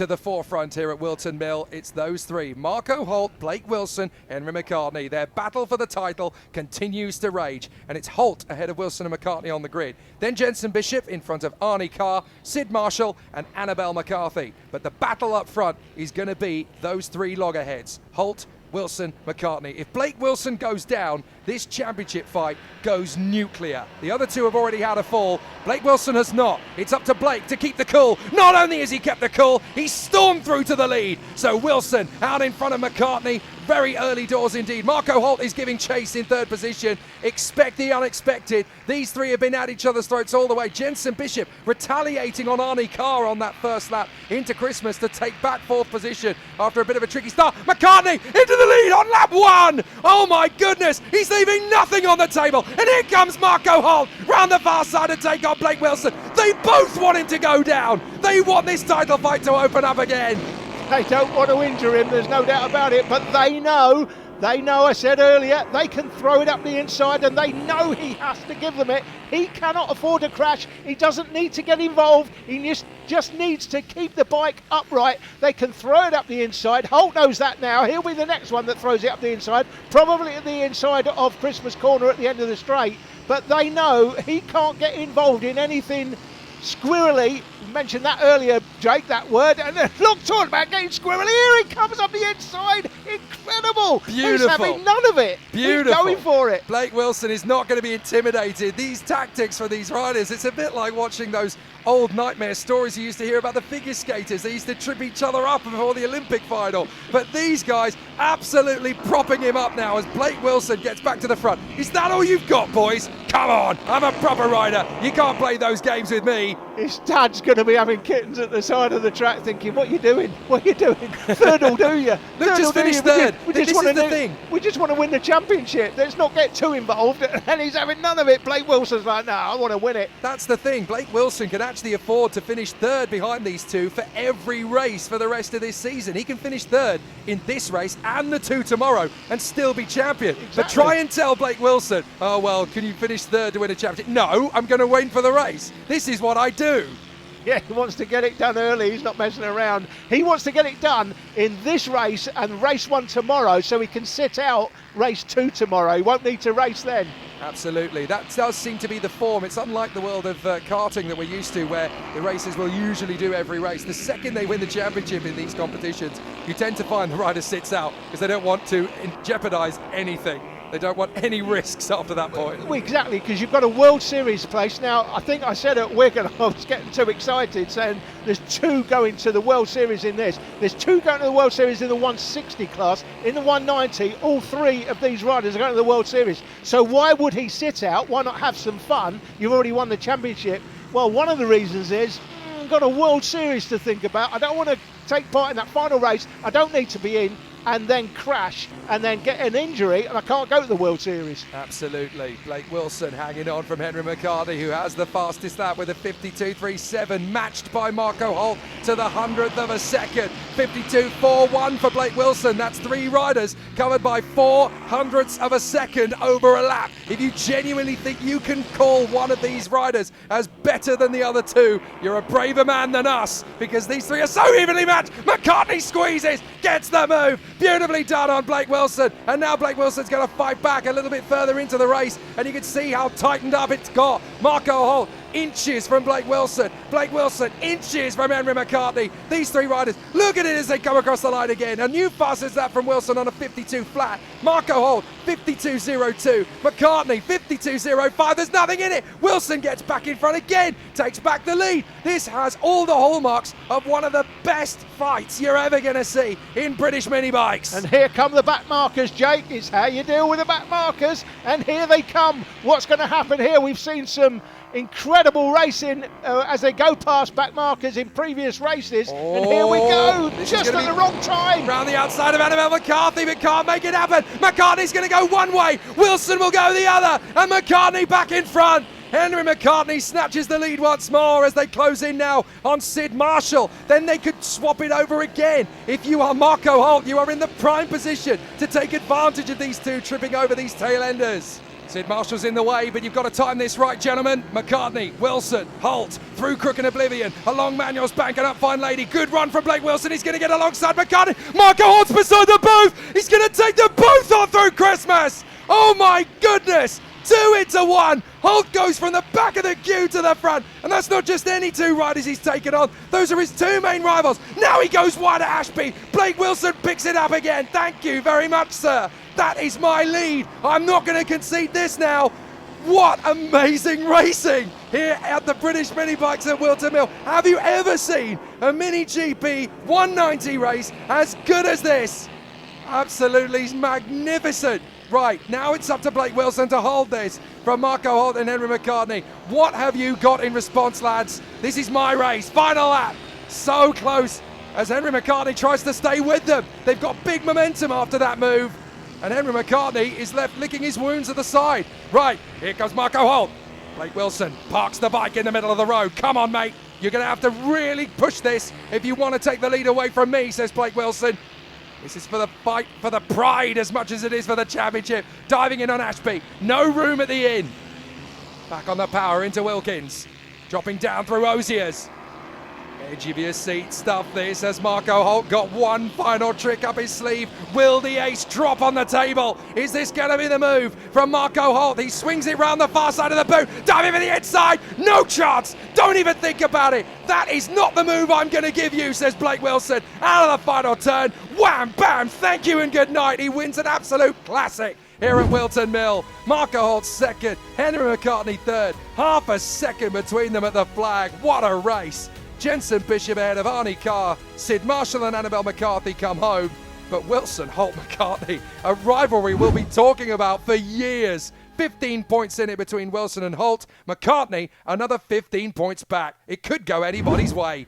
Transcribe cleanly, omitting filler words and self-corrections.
To the forefront here at Whilton Mill, it's those three: Marco Holt, Blake Wilson, Henry McCartney. Their battle for the title continues to rage, and it's Holt ahead of Wilson and McCartney on the grid. Then Jenson Bishop in front of Arnie Carr, Sid Marshall and Annabelle McCarthy. But the battle up front is going to be those three loggerheads: Holt, Wilson, McCartney. If Blake Wilson goes down, this championship fight goes nuclear. The other two have already had a fall. Blake Wilson has not. It's up to Blake to keep the cool. Not only has he kept the cool, he's stormed through to the lead. So Wilson out in front of McCartney. Very early doors indeed. Marco Holt is giving chase in third position. Expect the unexpected. These three have been at each other's throats all the way. Jenson Bishop retaliating on Arnie Carr on that first lap into Christmas to take back fourth position after a bit of a tricky start. McCartney into the lead on lap one. Oh my goodness, he's leaving nothing on the table. And here comes Marco Holt round the far side to take on Blake Wilson. They both want him to go down. They want this title fight to open up again. They don't want to injure him, there's no doubt about it, but they know, I said earlier, they can throw it up the inside and they know he has to give them it. He cannot afford to crash, he doesn't need to get involved, he just needs to keep the bike upright. They can throw it up the inside. Holt knows that now, he'll be the next one that throws it up the inside, probably at the inside of Christmas Corner at the end of the straight, but they know he can't get involved in anything squirrely. You mentioned that earlier, Jake, that word, and look, talking about getting squirrely, here he comes up the inside, incredible. Beautiful. He's having none of it. Beautiful. He's going for it. Blake Wilson is not going to be intimidated. These tactics for these riders, it's a bit like watching those old nightmare stories you used to hear about the figure skaters. They used to trip each other up before the Olympic final. But these guys absolutely propping him up now as Blake Wilson gets back to the front. Is that all you've got, boys? Come on, I'm a proper rider. You can't play those games with me. His dad's going to be having kittens at the side of the track thinking, what are you doing? What are you doing? Third will do you. Look, just finished third. This is the thing. We just want to win the championship. Let's not get too involved. And he's having none of it. Blake Wilson's like, no, I want to win it. That's the thing. Blake Wilson can actually afford to finish third behind these two for every race for the rest of this season. He can finish third in this race and the two tomorrow and still be champion. Exactly. But try and tell Blake Wilson, oh, well, can you finish third to win a championship? No, I'm going to win for the race. This is what I do. Yeah, he wants to get it done early. He's not messing around. He wants to get it done in this race and race one tomorrow so he can sit out race two tomorrow. He won't need to race then. Absolutely. That does seem to be the form. It's unlike the world of karting that we're used to, where the racers will usually do every race. The second they win the championship in these competitions, you tend to find the rider sits out because they don't want to jeopardise anything. They don't want any risks after that point. Well, exactly, because you've got a World Series place. Now, I think I said at Wigan, I was getting too excited, saying there's two going to the World Series in this. There's two going to the World Series in the 160 class. In the 190, all three of these riders are going to the World Series. So why would he sit out? Why not have some fun? You've already won the championship. Well, one of the reasons is, I've got a World Series to think about. I don't want to take part in that final race. I don't need to be in and then crash and then get an injury and I can't go to the World Series. Absolutely. Blake Wilson hanging on from Henry McCartney, who has the fastest lap with a 52.37, matched by Marco Holt to the 100th of a second. 52.41 for Blake Wilson. That's three riders covered by 400ths of a second over a lap. If you genuinely think you can call one of these riders as better than the other two, you're a braver man than us, because these three are so evenly matched. McCartney squeezes, gets the move. Beautifully done on Blake Wilson, and now Blake Wilson's going to fight back a little bit further into the race, and you can see how tightened up it's got. Marco Holt inches from Blake Wilson. Blake Wilson inches from Henry McCartney. These three riders, look at it as they come across the line again. A new fastest lap from Wilson on a 52 flat. Marco Holt 52.02. McCartney 52.05. There's nothing in it. Wilson gets back in front again, takes back the lead. This has all the hallmarks of one of the best fights you're ever going to see in British mini bikes. And here come the back markers, Jake. It's how you deal with the back markers, and here they come. What's going to happen here? We've seen some incredible racing as they go past back markers in previous races, and here we go, just at the wrong time. Round the outside of Annabelle McCarthy, but can't make it happen. McCartney's going to go one way, Wilson will go the other, and McCartney back in front. Henry McCartney snatches the lead once more as they close in now on Sid Marshall. Then they could swap it over again. If you are Marco Holt, you are in the prime position to take advantage of these two tripping over these tail enders. Sid Marshall's in the way, but you've got to time this right, gentlemen. McCartney, Wilson, Holt, through Crook and Oblivion, along Manuel's bank and up Fine Lady. Good run from Blake Wilson. He's going to get alongside McCartney. Marco Holt's beside them both. He's going to take them both on through Christmas. Oh my goodness. 2 into 1. Holt goes from the back of the queue to the front. And that's not just any 2 riders he's taken on. Those are his 2 main rivals. Now he goes wide at Ashby. Blake Wilson picks it up again. Thank you very much, sir. That is my lead. I'm not going to concede this now. What amazing racing here at the British Minibikes at Whilton Mill. Have you ever seen a MiniGP 190 race as good as this? Absolutely magnificent. Right, now it's up to Blake Wilson to hold this from Marco Holt and Henry McCartney. What have you got in response, lads? This is my race. Final lap. So close as Henry McCartney tries to stay with them. They've got big momentum after that move. And Henry McCartney is left licking his wounds at the side. Right, here comes Marco Holt. Blake Wilson parks the bike in the middle of the road. Come on, mate. You're going to have to really push this if you want to take the lead away from me, says Blake Wilson. This is for the fight, for the pride as much as it is for the championship. Diving in on Ashby. No room at the inn. Back on the power into Wilkins. Dropping down through Osiers. Edge of your seat stuff this as Marco Holt got one final trick up his sleeve. Will the ace drop on the table? Is this going to be the move from Marco Holt? He swings it round the far side of the boot. Diving for the inside. No chance. Don't even think about it. That is not the move I'm going to give you, says Blake Wilson. Out of the final turn. Wham, bam, thank you and good night. He wins an absolute classic here at Whilton Mill. Marco Holt second. Henry McCartney third. Half a second between them at the flag. What a race. Jensen Bishop ahead of Arnie Carr, Sid Marshall and Annabelle McCarthy come home. But Wilson, Holt, McCartney, a rivalry we'll be talking about for years. 15 points in it between Wilson and Holt. McCartney, another 15 points back. It could go anybody's way.